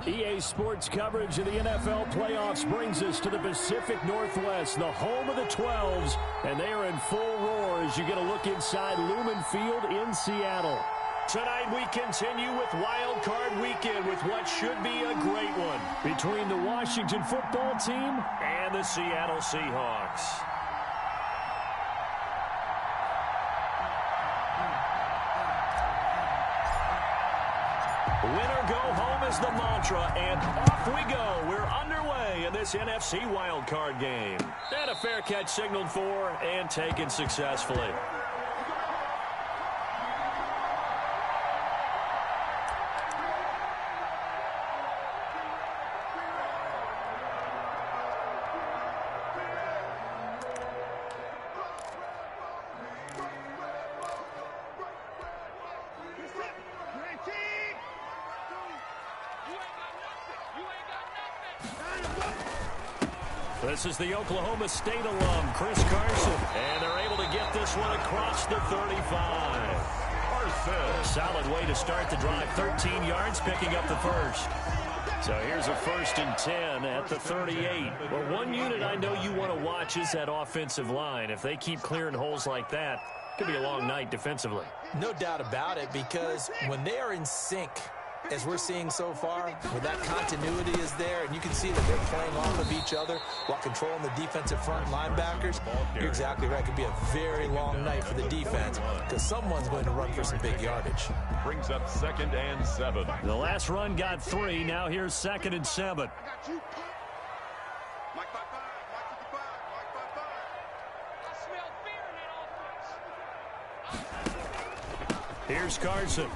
EA Sports coverage of the NFL playoffs brings us to the Pacific Northwest, the home of the 12s, and they are in full roar as you get a look inside Lumen Field in Seattle. Tonight we continue with Wild Card Weekend with what should be a great one between the Washington football team and the Seattle Seahawks. Winner go home is the mantra, and off we go. We're underway in this NFC wildcard game. And a fair catch signaled for and taken successfully. This is the Oklahoma State alum, Chris Carson, and they're able to get this one across the 35. Carson. Solid way to start the drive, 13 yards, picking up the first. So here's a 1st and 10 at the 38. Well, one unit I know you want to watch is that offensive line. If they keep clearing holes like that, it could be a long night defensively. No doubt about it, because when they are in sync, as we're seeing so far, where that continuity is there, and you can see that they're playing off of each other while controlling the defensive front linebackers, you're exactly right. It could be a very long night for the defense because someone's going to run for some big yardage. Brings up 2nd and 7. The last run got 3. Now here's 2nd and 7. Here's Carson.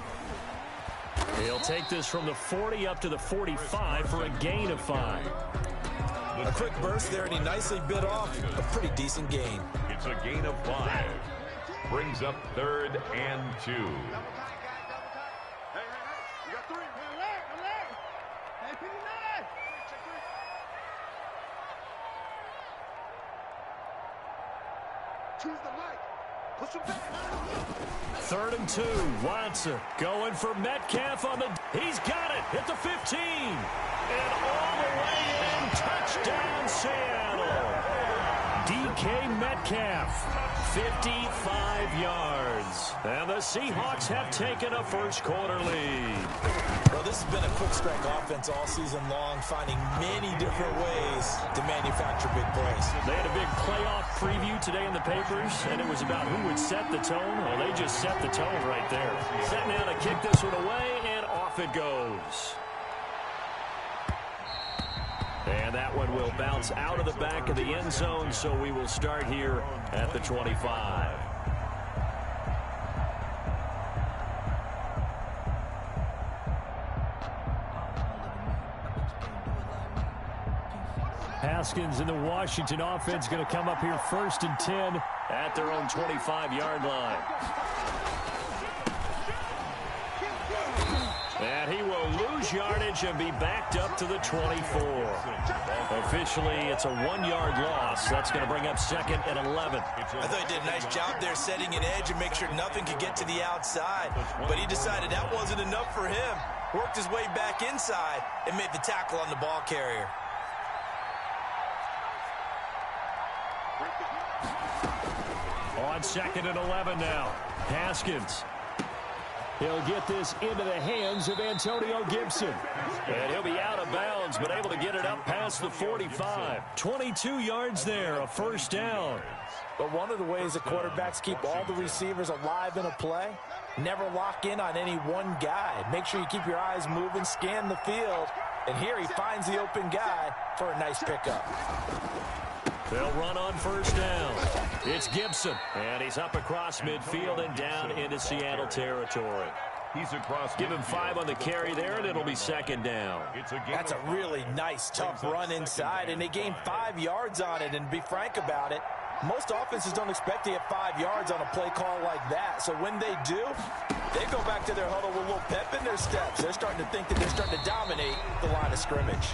He'll take this from the 40 up to the 45 for a gain of 5. A quick burst there, and he nicely bit off a pretty decent gain. It's a gain of 5. Brings up 3rd and 2. Choose the light. Push him back. 3rd and 2. Watson going for Metcalf on the... He's got it at the 15. And all the way in. Touchdown, Seattle. DK Metcalf, 55 yards. And the Seahawks have taken a first-quarter lead. Well, this has been a quick strike offense all season long, finding many different ways to manufacture big plays. They had a big playoff preview today in the papers, and it was about who would set the tone. Well, they just set the tone right there. Setting out to kick this one away, and off it goes. And that one will bounce out of the back of the end zone, so we will start here at the 25. Haskins and the Washington offense going to come up here 1st and 10 at their own 25-yard line. And he will lose yardage and be backed up to the 24. Officially, it's a 1-yard loss. That's going to bring up 2nd and 11. I thought he did a nice job there setting an edge and make sure nothing could get to the outside. But he decided that wasn't enough for him. Worked his way back inside and made the tackle on the ball carrier. On 2nd and 11 now. Haskins. He'll get this into the hands of Antonio Gibson. And he'll be out of bounds, but able to get it up past the 45. 22 yards there, a 1st down. But one of the ways that quarterbacks keep all the receivers alive in a play, never lock in on any one guy. Make sure you keep your eyes moving, scan the field. And here he finds the open guy for a nice pickup. They'll run on 1st down. It's Gibson, and he's up across midfield and down into Seattle territory. He's across. Give him 5 on the carry there, and it'll be 2nd down. That's a really nice, tough run inside, and they gained 5 yards on it. And to be frank about it, most offenses don't expect to get 5 yards on a play call like that. So when they do, they go back to their huddle with a little pep in their steps. They're starting to think that they're starting to dominate the line of scrimmage.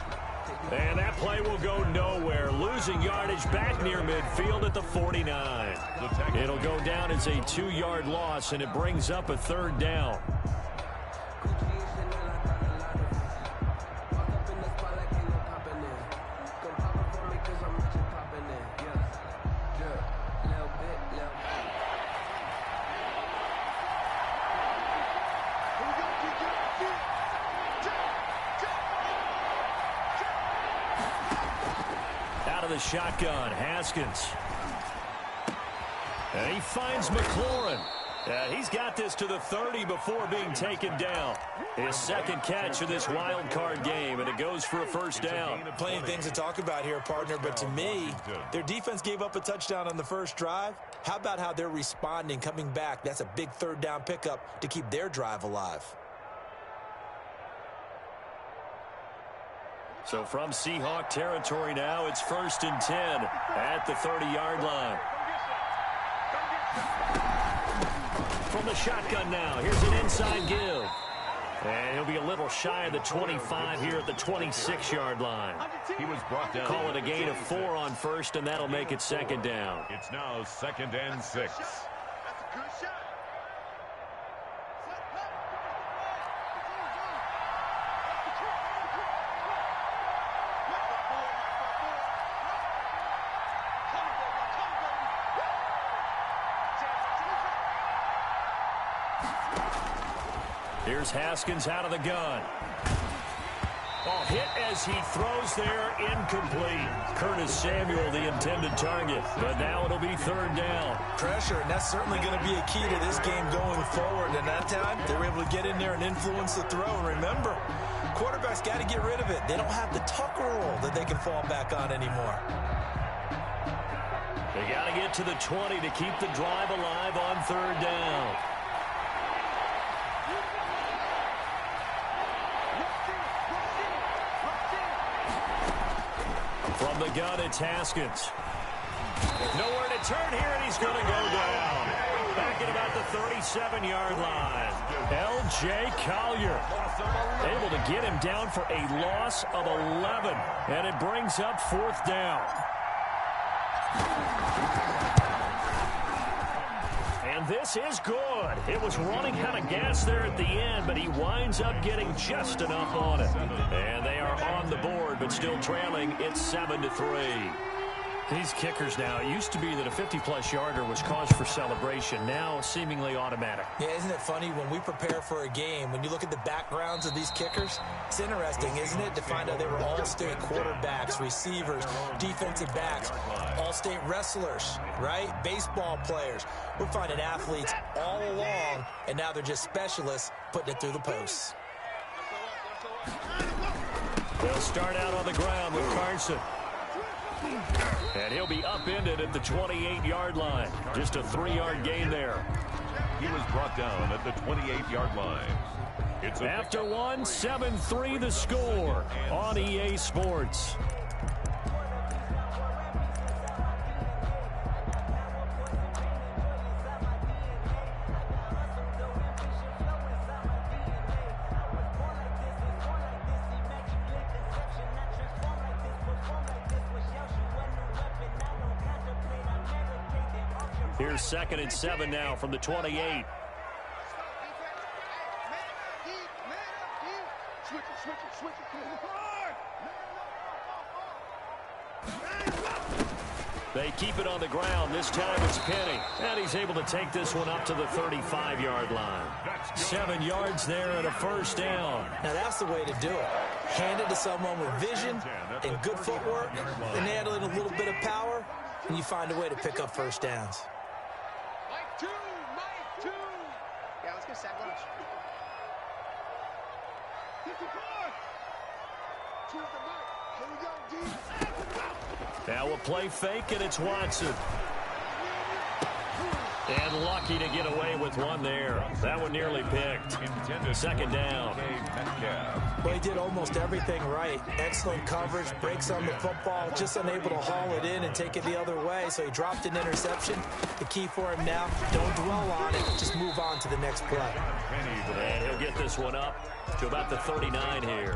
And that play will go nowhere. Losing yardage back near midfield at the 49. It'll go down as a 2-yard loss, and it brings up a 3rd down. of the shotgun. Haskins. And he finds McLaurin. He's got this to the 30 before being taken down. His second catch of this wild card game, and it goes for a first down. Plenty of things to talk about here, partner, but to me, their defense gave up a touchdown on the first drive. How about how they're responding, coming back? That's a big third down pickup to keep their drive alive. So from Seahawk territory now, it's 1st and 10 at the 30-yard line. From the shotgun now, here's an inside give. And he'll be a little shy of the 25 here at the 26-yard line. He was brought down. Call it a gain of 4 on first, and that'll make it second down. It's now 2nd and 6. That's a good shot. Here's Haskins out of the gun. Oh, hit as he throws there, incomplete. Curtis Samuel, the intended target, but now it'll be 3rd down. Pressure, and that's certainly going to be a key to this game going forward. And that time, they were able to get in there and influence the throw. And remember, quarterbacks got to get rid of it. They don't have the Tucker rule that they can fall back on anymore. They got to get to the 20 to keep the drive alive on 3rd down. From the gun, it's Haskins. Nowhere to turn here, and he's going to go down. Back at about the 37-yard line. L.J. Collier able to get him down for a loss of 11. And it brings up 4th down. And this is good. It was running out of gas there at the end, but he winds up getting just enough on it. And they are on the board, but still trailing. It's 7-3. These kickers now, it used to be that a 50-plus yarder was cause for celebration. Now, seemingly automatic. Yeah, isn't it funny when we prepare for a game, when you look at the backgrounds of these kickers, it's interesting, isn't it, to find out they were all-state quarterbacks, receivers, defensive backs, all-state wrestlers, right? Baseball players. We're finding athletes all along, and now they're just specialists putting it through the posts. They'll start out on the ground with Carson. And he'll be upended at the 28-yard line. Just a 3-yard gain there. He was brought down at the 28-yard line. It's after 1, 7-3 the score on EA Sports. Here's 2nd and 7 now from the 28. They keep it on the ground. This time it's Penny. And he's able to take this one up to the 35-yard line. 7 yards there and a 1st down. Now that's the way to do it. Hand it to someone with vision and good footwork, and add in a little bit of power, and you find a way to pick up 1st downs. Mike 2. Yeah, let's get a sack lunch. 54. Choose the mic. Here we go, D. Now a play fake, and it's Watson. And lucky to get away with one there. That one nearly picked. 2nd down. Well, he did almost everything right. Excellent coverage, breaks on the football, just unable to haul it in and take it the other way, so he dropped an interception. The key for him now, don't dwell on it, just move on to the next play. And he'll get this one up to about the 39 here.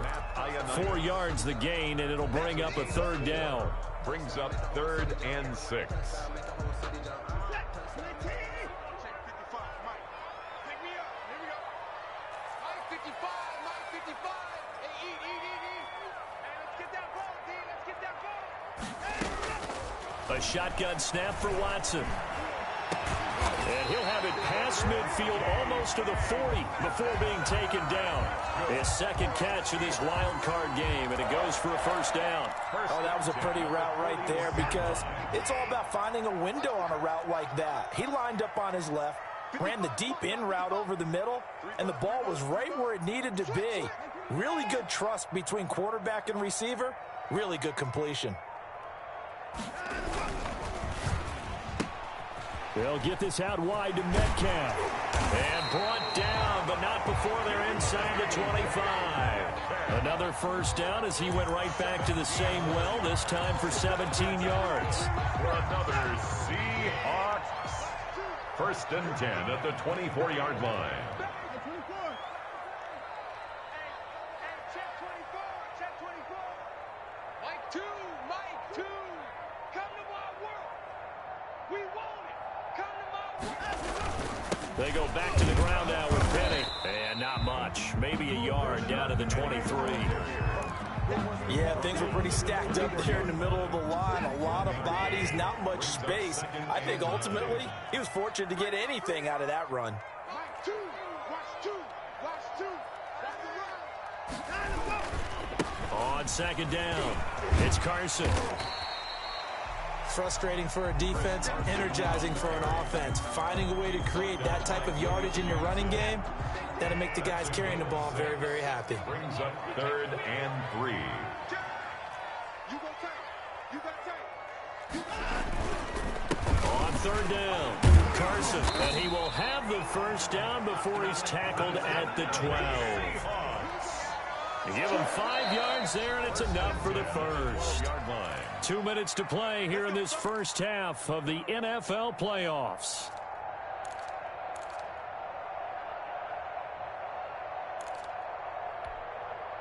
4 yards the gain, and it'll bring up a 3rd down. Brings up 3rd and 6. A shotgun snap for Watson. And he'll have it past midfield, almost to the 40, before being taken down. His second catch of this wild card game, and it goes for a first down. Oh, that was a pretty route right there, because it's all about finding a window on a route like that. He lined up on his left, ran the deep in route over the middle, and the ball was right where it needed to be. Really good trust between quarterback and receiver. Really good completion. They'll get this out wide to Metcalf. And brought down, but not before they're inside the 25. Another first down as he went right back to the same well, this time for 17 yards. For another Seahawks. First and 10 at the 24-yard line. They go back to the ground now with Penny. And not much. Maybe a yard down to the 23. Yeah, things were pretty stacked up there in the middle of the line. A lot of bodies, not much space. I think ultimately he was fortunate to get anything out of that run. On second down, it's Carson. Frustrating for a defense, energizing for an offense. Finding a way to create that type of yardage in your running game, that'll make the guys carrying the ball very, very happy. Brings up 3rd and 3. On third down, Carson. And he will have the first down before he's tackled at the 12. You give him 5 yards there, and it's enough for the first. 2 minutes to play here in this first half of the NFL playoffs.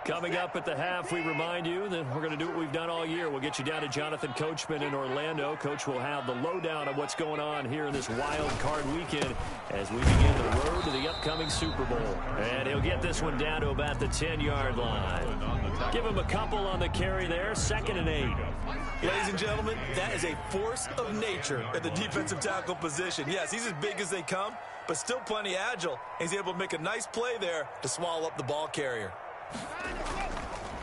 Coming up at the half, we remind you that we're going to do what we've done all year. We'll get you down to Jonathan Coachman in Orlando. Coach will have the lowdown of what's going on here in this wild card weekend as we begin the road to the upcoming Super Bowl. And he'll get this one down to about the 10-yard line. Give him a couple on the carry there, 2nd and 8. Ladies and gentlemen, that is a force of nature at the defensive tackle position. Yes, he's as big as they come, but still plenty agile. He's able to make a nice play there to swallow up the ball carrier.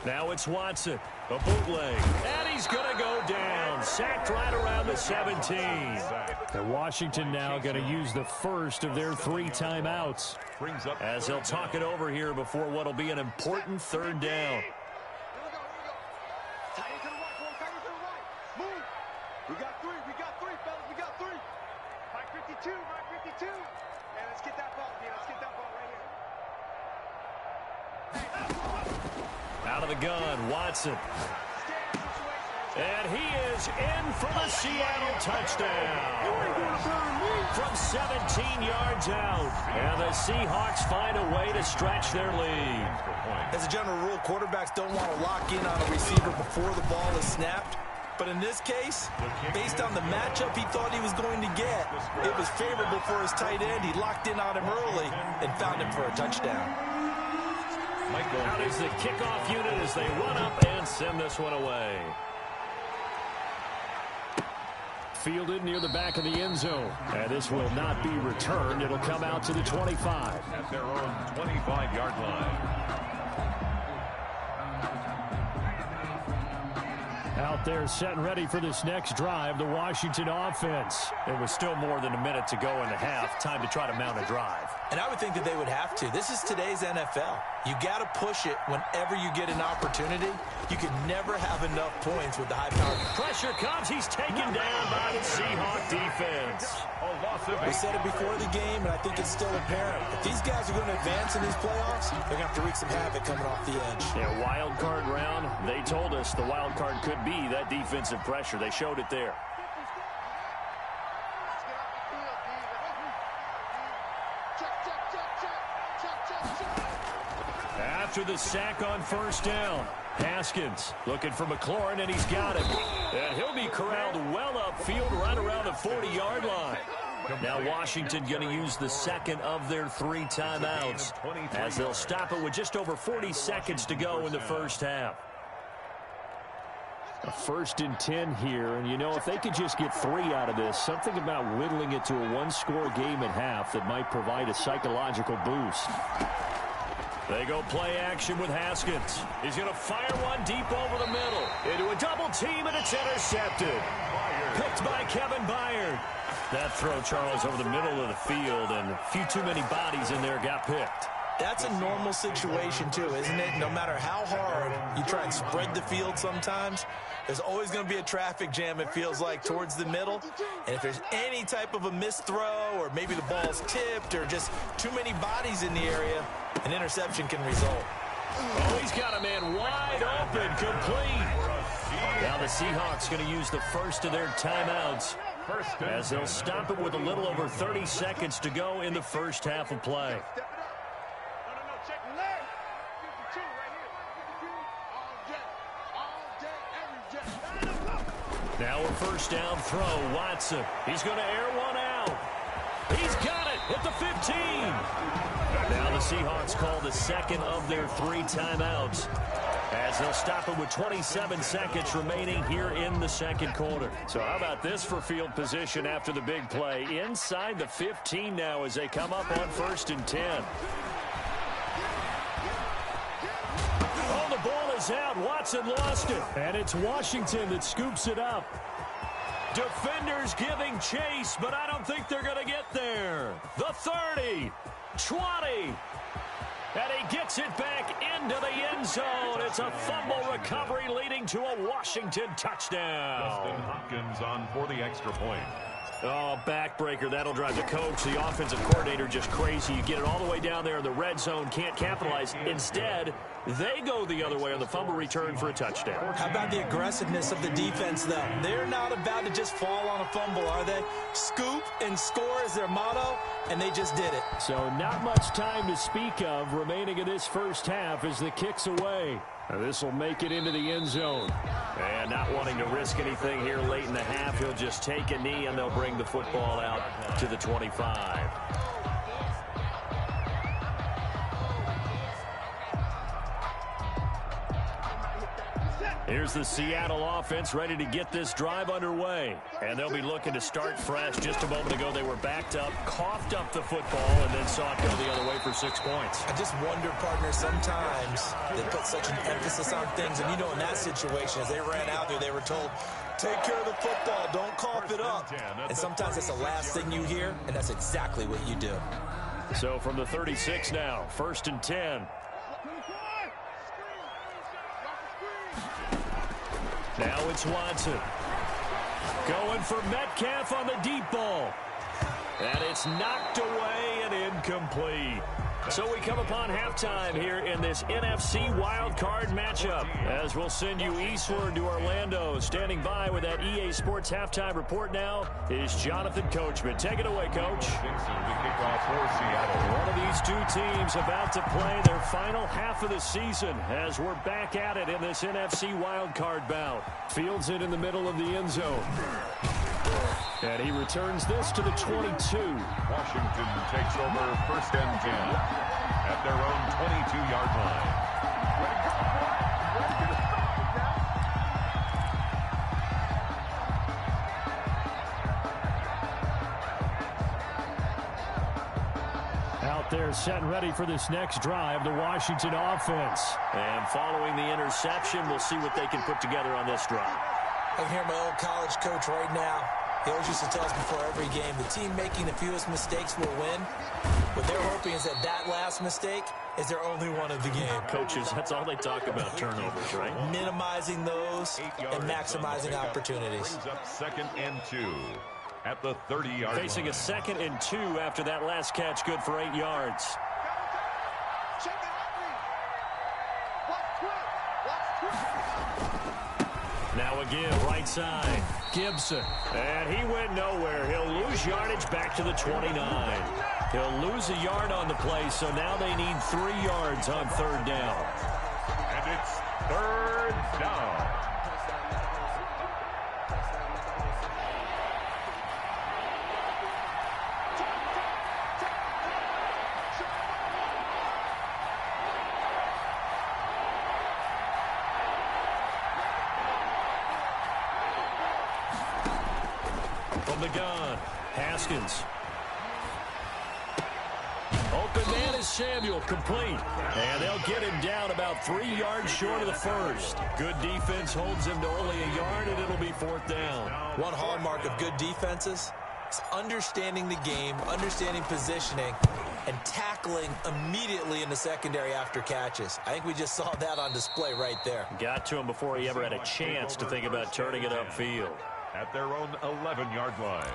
Now it's Watson, a bootleg, and he's going to go down. Sacked right around the 17. And Washington now going to use the first of their 3 timeouts as he'll talk it over here before what will be an important 3rd down. We got three, fellas, we got 3. Mike 52, Mike 52. And let's get that ball, let's get that ball right here. Out of the gun, Watson. And he is in for the Seattle touchdown. From 17 yards out. And the Seahawks find a way to stretch their lead. As a general rule, quarterbacks don't want to lock in on a receiver before the ball is snapped. But in this case, based on the matchup he thought he was going to get, it was favorable for his tight end. He locked in on him early and found him for a touchdown. Out is the kickoff unit as they run up and send this one away. Fielded near the back of the end zone. And this will not be returned. It'll come out to the 25. At their own 25-yard line. Out there set and ready for this next drive, the Washington offense. There was still more than a minute to go in the half. Time to try to mount a drive. And I would think that they would have to. This is today's NFL. You got to push it whenever you get an opportunity. You can never have enough points with the high-powered. Pressure comes. He's taken down by the Seahawk defense. We said it before the game, and I think it's still apparent. If these guys are going to advance in these playoffs, they're going to have to wreak some havoc coming off the edge. Yeah, wild card round. They told us the wild card could be that defensive pressure. They showed it there. After the sack on first down, Haskins looking for McLaurin, and he's got him. And he'll be corralled well upfield right around the 40-yard line. Now Washington going to use the second of their 3 timeouts as they'll stop it with just over 40 seconds to go in the first half. A 1st and 10 here, and you know, if they could just get 3 out of this, something about whittling it to a one-score game at half that might provide a psychological boost. They go play action with Haskins. He's going to fire one deep over the middle. Into a double team, and it's intercepted. Picked by Kevin Byard. That throw, Charles, over the middle of the field, and a few too many bodies in there got picked. That's a normal situation, too, isn't it? No matter how hard you try and spread the field sometimes, there's always going to be a traffic jam, it feels like, towards the middle. And if there's any type of a missed throw or maybe the ball's tipped or just too many bodies in the area, an interception can result. Oh, he's got a man wide open, complete. Now the Seahawks going to use the first of their timeouts as they'll stop it with a little over 30 seconds to go in the first half of play. Now a first down throw. Watson. He's going to air one out. He's got it at the 15. Now the Seahawks call the second of their 3 timeouts as they'll stop it with 27 seconds remaining here in the second quarter. So how about this for field position after the big play? Inside the 15 now as they come up on 1st and 10. Oh, the ball is out. Watson lost it. And it's Washington that scoops it up. Defenders giving chase, but I don't think they're going to get there. The 30, 20, and he gets it back into the end zone. It's a fumble recovery leading to a Washington touchdown. Justin Hopkins on for the extra point. Oh, backbreaker. That'll drive the coach, the offensive coordinator, just crazy. You get it all the way down there in the red zone, can't capitalize. Instead, they go the other way on the fumble return for a touchdown. How about the aggressiveness of the defense, though? They're not about to just fall on a fumble, are they? Scoop and score is their motto, and they just did it. So not much time to speak of remaining in this first half as the kick's away. This will make it into the end zone. And not wanting to risk anything here late in the half, he'll just take a knee, and they'll bring the football out to the 25. Here's the Seattle offense ready to get this drive underway. And they'll be looking to start fresh. Just a moment ago, they were backed up, coughed up the football, and then saw it go the other way for 6 points. I just wonder, partner, sometimes they put such an emphasis on things. And, you know, in that situation, as they ran out there, they were told, take care of the football, don't cough it up. And sometimes that's the last thing you hear, and that's exactly what you do. So from the 36 now, 1st and 10. Now it's Watson. Going for Metcalf on the deep ball. And it's knocked away and incomplete. So we come upon halftime here in this NFC wildcard matchup. As we'll send you eastward to Orlando. Standing by with that EA Sports halftime report now is Jonathan Coachman. Take it away, Coach. One of these two teams about to play their final half of the season as we're back at it in this NFC wildcard bout. Fields it in the middle of the end zone. And he returns this to the 22. Washington takes over 1st and 10 at their own 22-yard line. Out there set and ready for this next drive, the Washington offense. And following the interception, we'll see what they can put together on this drive. I can hear my old college coach right now. He always used to tell us before every game, the team making the fewest mistakes will win. What they're hoping is that last mistake is their only one of the game. Coaches, that's all they talk about, turnovers, right? Minimizing those and maximizing opportunities. Brings up 2nd and 2 at the 30-yard line. Facing a 2nd and 2 after that last catch, good for 8 yards. Now again, right side, Gibson. And he went nowhere. He'll lose yardage back to the 29. He'll lose a yard on the play, so now they need 3 yards on 3rd down. And it's 3rd down. From the gun, Haskins. Open man is Samuel, complete. And they'll get him down about 3 yards short of the first. Good defense holds him to only a yard, and it'll be 4th down. One hallmark of good defenses is understanding the game, understanding positioning, and tackling immediately in the secondary after catches. I think we just saw that on display right there. Got to him before he ever had a chance to think about turning it upfield. At their own 11-yard line.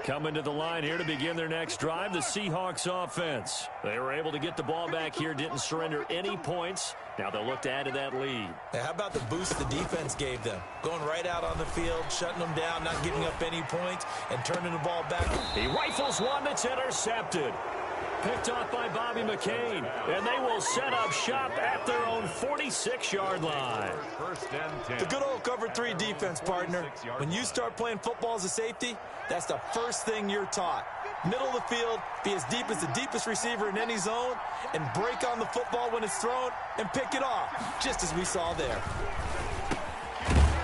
Coming to the line here to begin their next drive, the Seahawks offense. They were able to get the ball back here, didn't surrender any points. Now they'll look to add to that lead. Now, how about the boost the defense gave them? Going right out on the field, shutting them down, not giving up any points, and turning the ball back. He rifles one that's intercepted. Picked off by Bobby McCain, and they will set up shop at their own 46-yard line. The good old cover 3 defense, partner. When you start playing football as a safety, that's the first thing you're taught. Middle of the field, be as deep as the deepest receiver in any zone, and break on the football when it's thrown and pick it off, just as we saw there.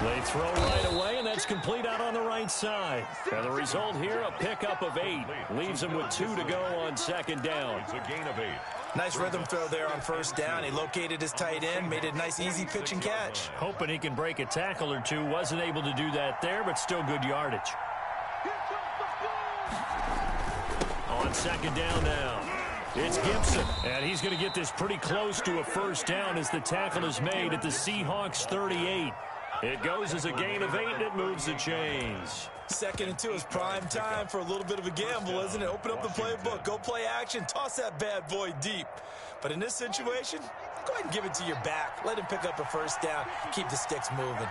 They throw right away, and that's complete out on the right side. And the result here, a pickup of 8. Leaves him with 2 to go on 2nd down. It's a gain of 8. Nice rhythm throw there on 1st down. He located his tight end, made it a nice, easy pitch and catch. Hoping he can break a tackle or two. Wasn't able to do that there, but still good yardage. On 2nd down now. It's Gibson, and he's going to get this pretty close to a 1st down as the tackle is made at the Seahawks 38. It goes as a gain of 8, and it moves the chains. 2nd and 2 is prime time for a little bit of a gamble, isn't it? Open up the playbook, go play action, toss that bad boy deep. But in this situation, go ahead and give it to your back. Let him pick up a 1st down, keep the sticks moving.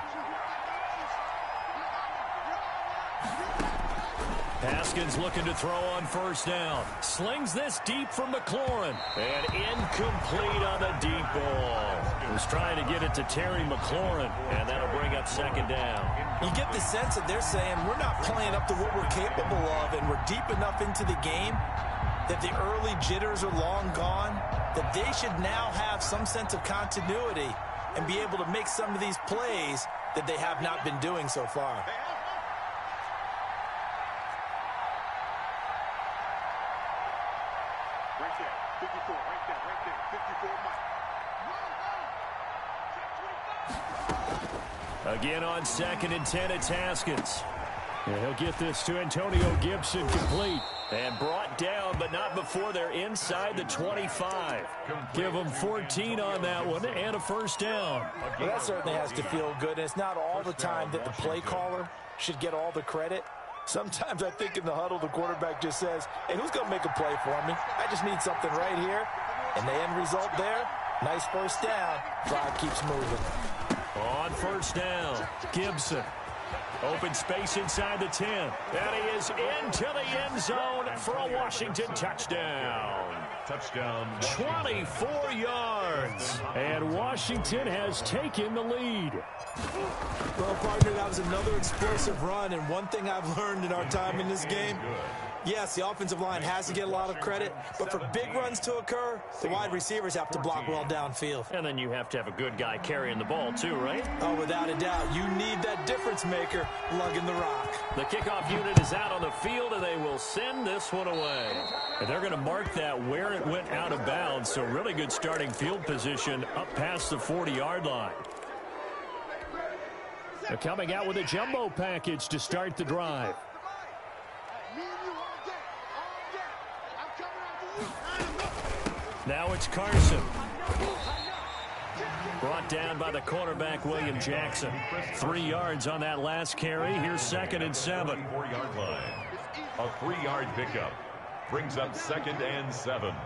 Haskins looking to throw on 1st down. Slings this deep from McLaurin. And incomplete on the deep ball. Was trying to get it to Terry McLaurin, and that'll bring up 2nd down. You get the sense that they're saying we're not playing up to what we're capable of, and we're deep enough into the game that the early jitters are long gone, that they should now have some sense of continuity and be able to make some of these plays that they have not been doing so far. Right there, 54, right there, 54, Mike. Again on 2nd and 10, it's Haskins. And he'll get this to Antonio Gibson, complete. And brought down, but not before they're inside the 25. Give them 14 on that one and a 1st down. Well, that certainly has to feel good. And it's not all the time that the play caller should get all the credit. Sometimes I think in the huddle, the quarterback just says, hey, who's going to make a play for me? I just need something right here. And the end result there, nice 1st down. Drive keeps moving. On 1st down, Gibson. Open space inside the 10. And he is into the end zone for a Washington touchdown. Touchdown. 24 yards. And Washington has taken the lead. Well, partner, that was another explosive run. And one thing I've learned in our time in this game, yes, the offensive line has to get a lot of credit, but for big runs to occur, the wide receivers have to block well downfield. And then you have to have a good guy carrying the ball too, right? Oh, without a doubt. You need that difference maker lugging the rock. The kickoff unit is out on the field, and they will send this one away. And they're going to mark that where it went out of bounds, so really good starting field position up past the 40-yard line. They're coming out with a jumbo package to start the drive. Now it's Carson. Brought down by the cornerback, William Jackson. 3 yards on that last carry. Here's 2nd and 7. 4-yard line. A 3-yard pickup. Brings up 2nd and 7. Right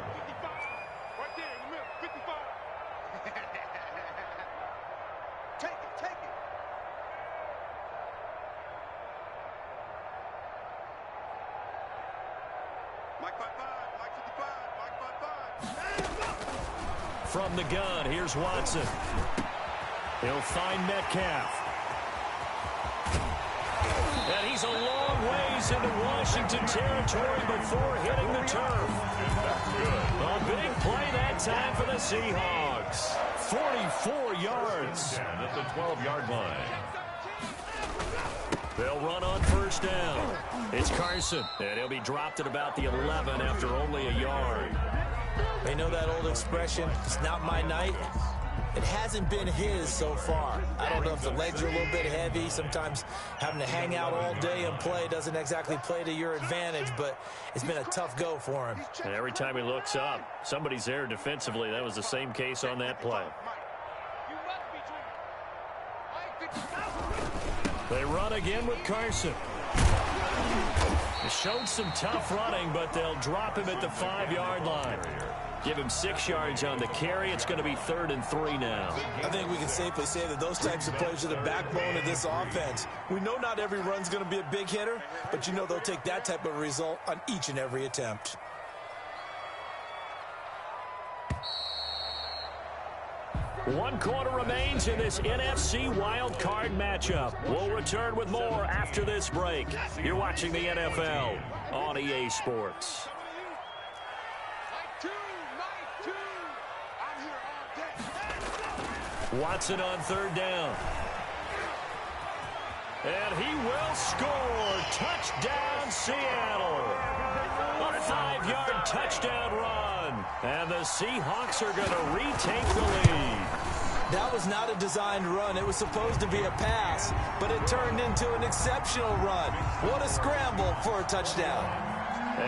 there in the middle, 55. Take it, take it. Mike 55, Mike 55, From the gun, here's Watson. He'll find Metcalf. And he's a long ways into Washington territory before hitting the turf. A big play that time for the Seahawks. 44 yards. At the 12-yard line. They'll run on first down. It's Carson, and he'll be dropped at about the 11 after only a yard. They know that old expression, it's not my night. It hasn't been his so far. I don't know if the legs are a little bit heavy. Sometimes having to hang out all day and play doesn't exactly play to your advantage, but it's been a tough go for him. And every time he looks up, somebody's there defensively. That was the same case on that play. They run again with Carson. He showed some tough running, but they'll drop him at the 5-yard line. Give him 6 yards on the carry. It's going to be 3rd and 3 now. I think we can safely say that those types of plays are the backbone of this offense. We know not every run's going to be a big hitter, but you know they'll take that type of result on each and every attempt. One quarter remains in this NFC Wild Card matchup. We'll return with more after this break. You're watching the NFL on EA Sports. Watson on 3rd down. And he will score. Touchdown, Seattle. A 5-yard touchdown run. And the Seahawks are going to retake the lead. That was not a designed run. It was supposed to be a pass, but it turned into an exceptional run. What a scramble for a touchdown.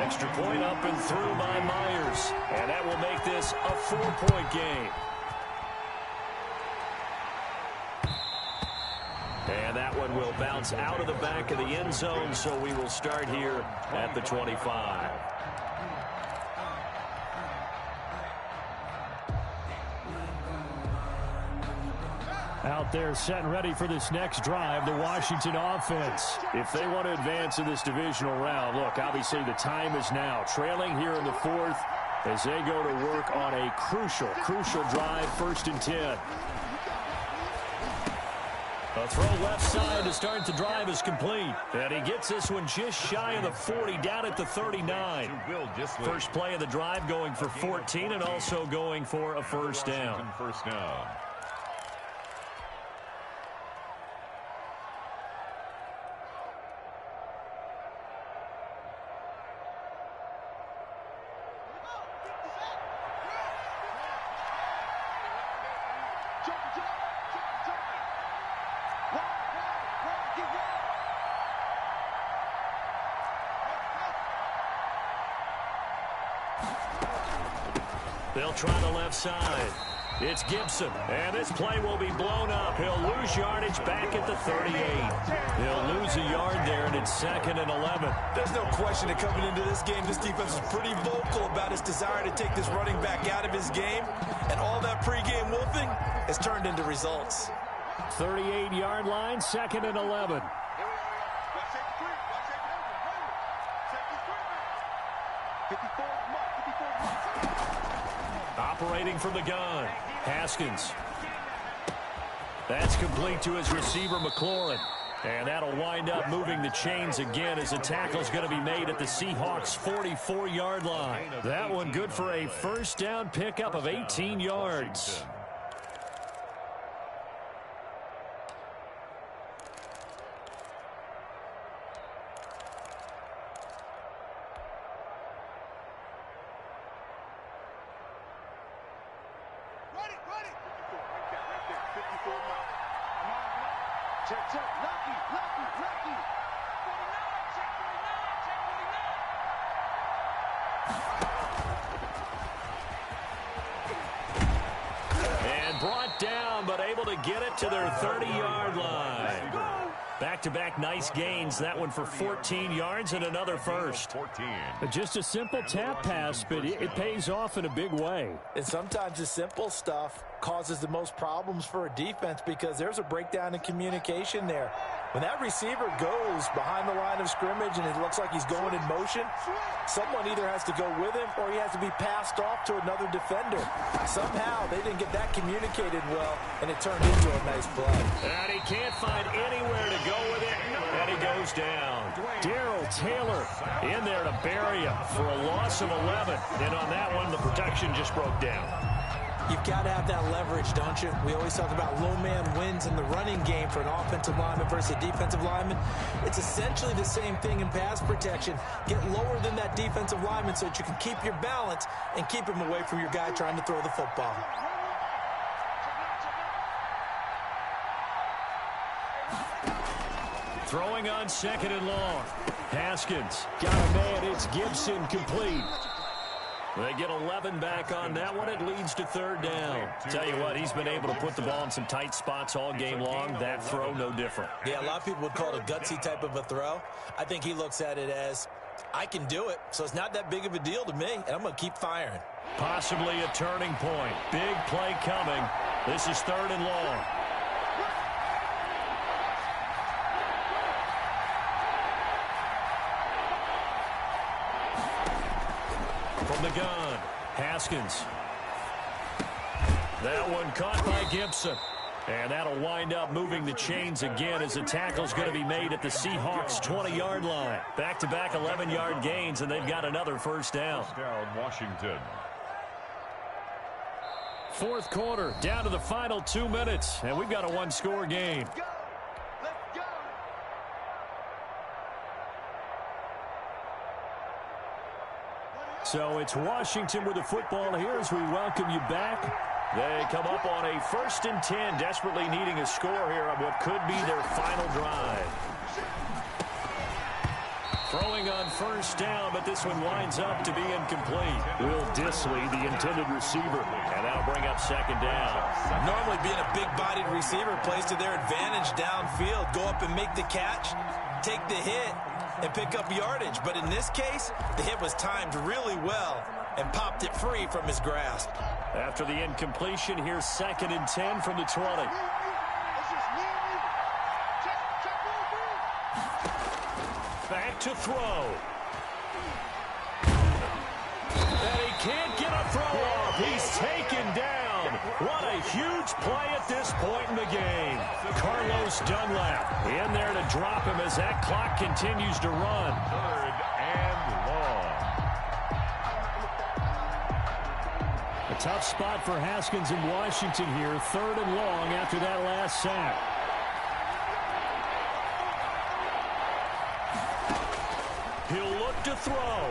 Extra point up and through by Myers. And that will make this a 4-point game. And that one will bounce out of the back of the end zone, so we will start here at the 25. Out there set and ready for this next drive, the Washington offense. If they want to advance in this divisional round, look, obviously the time is now. Trailing here in the 4th as they go to work on a crucial drive, 1st and 10. A throw left side to start the drive is complete. And he gets this one just shy of the 40, down at the 39. First play of the drive going for 14 and also going for a first down. They'll try the left side. It's Gibson, and this play will be blown up. He'll lose yardage back at the 38. He'll lose a yard there, and it's 2nd and 11. There's no question that coming into this game, this defense is pretty vocal about its desire to take this running back out of his game, and all that pregame wolfing has turned into results. 38-yard line, 2nd and 11. Operating from the gun, Haskins. That's complete to his receiver, McLaurin. And that'll wind up moving the chains again as the tackle's going to be made at the Seahawks' 44-yard line. That one good for a first down pickup of 18 yards. Get it to their 30-yard line. Back-to-back nice gains. That one for 14 yards and another first. Just a simple tap pass, but it pays off in a big way. And sometimes the simple stuff causes the most problems for a defense because there's a breakdown in communication there. When that receiver goes behind the line of scrimmage and it looks like he's going in motion, someone either has to go with him or he has to be passed off to another defender. Somehow they didn't get that communicated well, and it turned into a nice play. And he can't find anywhere to go with it, and he goes down. Darrell Taylor in there to bury him for a loss of 11. And on that one, the protection just broke down. You've got to have that leverage, don't you? We always talk about low man wins in the running game for an offensive lineman versus a defensive lineman. It's essentially the same thing in pass protection. Get lower than that defensive lineman so that you can keep your balance and keep him away from your guy trying to throw the football. Throwing on 2nd and long. Haskins got a man. It's Gibson complete. They get 11 back on that one. It leads to 3rd down. Tell you what, he's been able to put the ball in some tight spots all game long. That throw, no different. Yeah, a lot of people would call it a gutsy type of a throw. I think he looks at it as, I can do it, so it's not that big of a deal to me, and I'm going to keep firing. Possibly a turning point. Big play coming. This is 3rd and long. From the gun, Haskins. That one caught by Gibson. And that'll wind up moving the chains again as the tackle's going to be made at the Seahawks' 20-yard line. Back-to-back 11-yard gains, and they've got another 1st down. First down, Washington. 4th quarter, down to the final 2 minutes, and we've got a one-score game. So it's Washington with the football here as we welcome you back. They come up on a 1st and 10, desperately needing a score here on what could be their final drive. Throwing on 1st down, but this one winds up to be incomplete. Will Dissly, the intended receiver, and that'll bring up 2nd down. Normally being a big-bodied receiver plays to their advantage downfield. Go up and make the catch, take the hit, and pick up yardage. But in this case, the hit was timed really well and popped it free from his grasp. After the incompletion, here's 2nd and 10 from the 20. Back to throw. And he can't get a throw off. He's taken down. What a huge play at this point in the game. Carlos Dunlap in there to drop him as that clock continues to run. 3rd and long. A tough spot for Haskins in Washington here. 3rd and long after that last sack. He'll look to throw.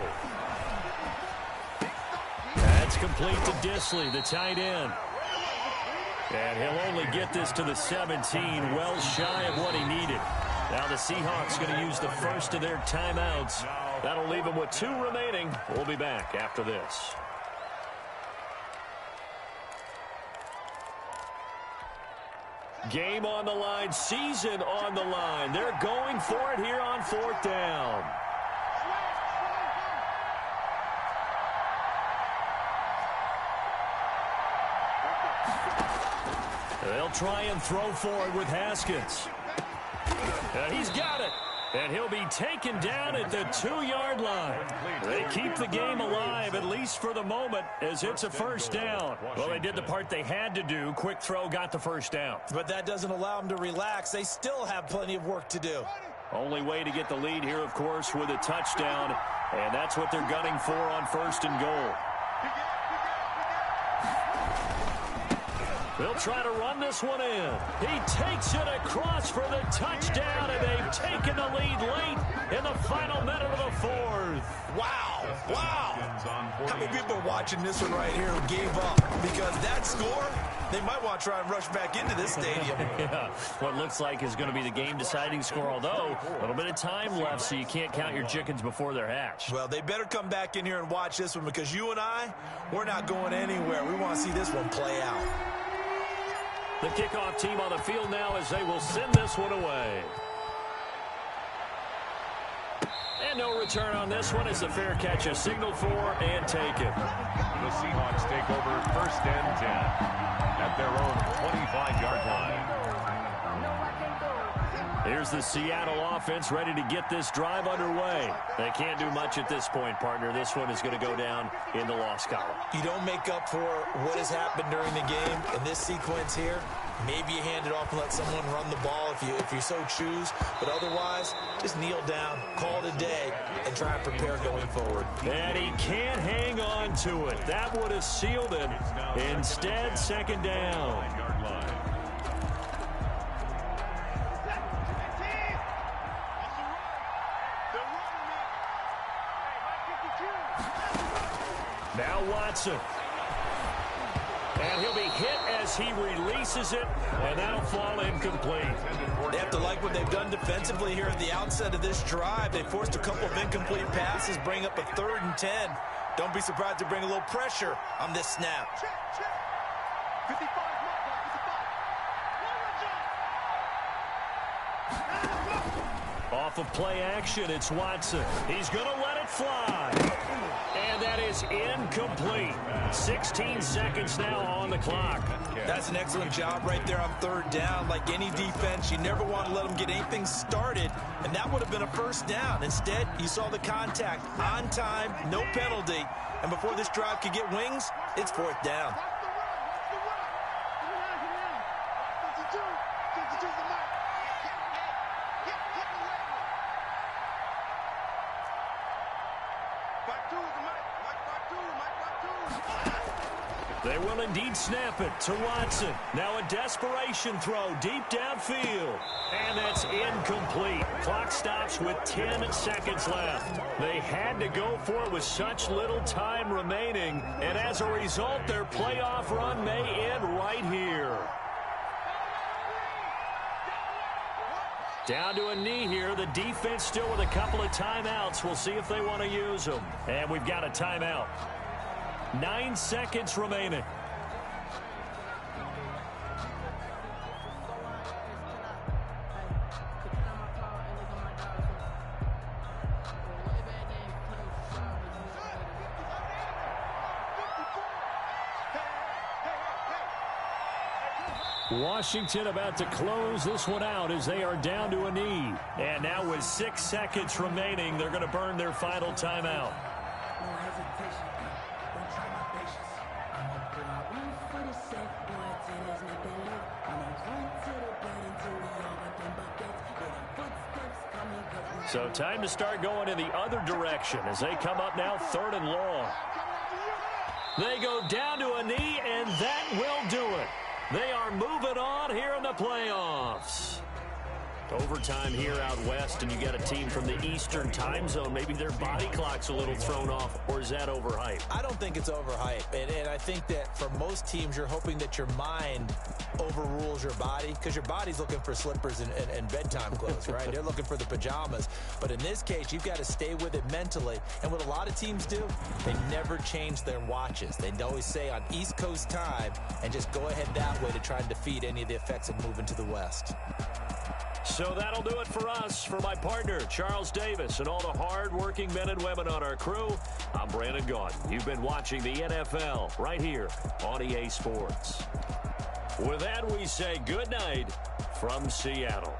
That's complete to Dissly, the tight end. And he'll only get this to the 17, well shy of what he needed. Now the Seahawks going to use the first of their timeouts. That'll leave them with 2 remaining. We'll be back after this. Game on the line, season on the line. They're going for it here on 4th down. They'll try and throw forward with Haskins. He's got it. And he'll be taken down at the 2-yard line. They keep the game alive, at least for the moment, as it's a 1st down. Well, they did the part they had to do. Quick throw got the 1st down. But that doesn't allow them to relax. They still have plenty of work to do. Only way to get the lead here, of course, with a touchdown. And that's what they're gunning for on 1st and goal. They'll try to run this one in. He takes it across for the touchdown, and they've taken the lead late in the final minute of the 4th. Wow, wow. How many people are watching this one right here who gave up? Because that score, they might want to try and rush back into this stadium. Yeah, what looks like is going to be the game-deciding score, although a little bit of time left, so you can't count your chickens before they're hatched. Well, they better come back in here and watch this one, because you and I, we're not going anywhere. We want to see this one play out. The kickoff team on the field now as they will send this one away. And no return on this one as the fair catch is signaled for and taken. The Seahawks take over 1st and 10 at their here's the Seattle offense ready to get this drive underway. They can't do much at this point, partner. This one is going to go down in the loss column. You don't make up for what has happened during the game in this sequence here. Maybe you hand it off and let someone run the ball if you so choose. But otherwise, just kneel down, call it a day, and try and prepare going forward. And he can't hang on to it. That would have sealed it. Instead, second down. Now Watson. And he'll be hit as he releases it, and that'll fall incomplete. They have to like what they've done defensively here at the outset of this drive. They forced a couple of incomplete passes, bring up a 3rd and 10. Don't be surprised to bring a little pressure on this snap. 55, Off of play action, it's Watson. He's going to let it fly. And that is incomplete. 16 seconds now on the clock. That's an excellent job right there on 3rd down. Like any defense, you never want to let them get anything started, and that would have been a 1st down. Instead, you saw the contact on time, no penalty, and before this drive could get wings, it's 4th down. They will indeed snap it to Watson. Now a desperation throw deep downfield. And that's incomplete. Clock stops with 10 seconds left. They had to go for it with such little time remaining. And as a result, their playoff run may end right here. Down to a knee here. The defense still with a couple of timeouts. We'll see if they want to use them. And we've got a timeout. 9 seconds remaining. Washington about to close this one out as they are down to a knee. And now with 6 seconds remaining, they're going to burn their final timeout. So time to start going in the other direction as they come up now 3rd and long. They go down to a knee, and that will do it. They are moving on here in the playoffs. Overtime here out west, and you got a team from the Eastern time zone. Maybe their body clock's a little thrown off, or is that overhyped? I don't think it's overhyped, and I think that for most teams, you're hoping that your mind overrules your body, because your body's looking for slippers and bedtime clothes, right? They're looking for the pajamas. But in this case, you've got to stay with it mentally. And what a lot of teams do, they never change their watches. They always say on East Coast time, and just go ahead that way to try and defeat any of the effects of moving to the West. So that'll do it for us. For my partner, Charles Davis, and all the hard-working men and women on our crew, I'm Brandon Gaudin. You've been watching the NFL right here on EA Sports. With that, we say good night from Seattle.